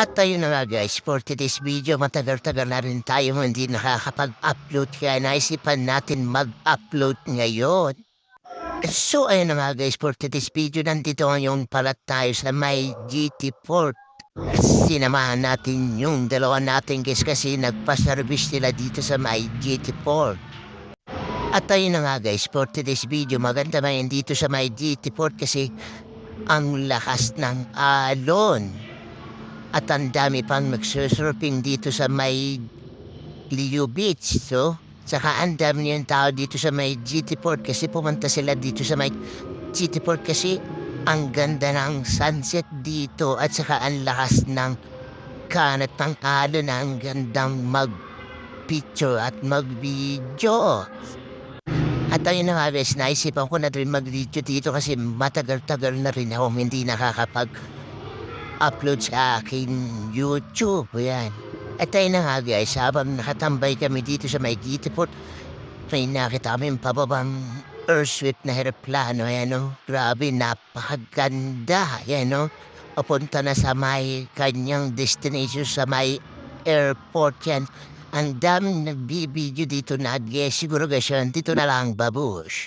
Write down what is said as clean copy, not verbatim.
At ayun na nga guys, for today's video, matagal-tagal na rin tayo hindi nakakapag-upload kaya naisipan natin mag-upload ngayon. So ayun na nga guys, for today's video, nandito ngayon pala tayo sa may GT Port. Sinamahan natin yung dalawa natin guys kasi nagpa-service sila dito sa may GT Port. At ayun na nga guys, for today's video, maganda ba yan dito sa may GT Port kasi ang lakas ng alon. At ang dami pang nagsusurfing dito sa may Liu Beach, so. Saka ang dami yung tao dito sa may GT Port kasi pumunta sila dito sa may GT Port kasi ang ganda ng sunset dito at saka ang lakas ng kanat ng alon na ang gandang mag-picture at mag-video. At ayun na nga guys, naisipan ko na rin mag-video dito kasi matagal-tagal na rin ako hindi nakakapag-upload sa aking YouTube. Yan. At ayun na nga guys, habang nakatambay kami dito sa may GT Port, may nakita kami pababang Earthsweep na aeroplano. Ayan o, grabe, napakaganda. Ayan o, papunta na sa may kanyang destination sa may airport yan. Ang daming nagbibideo dito na guys, siguro guys yan, dito na lang babush.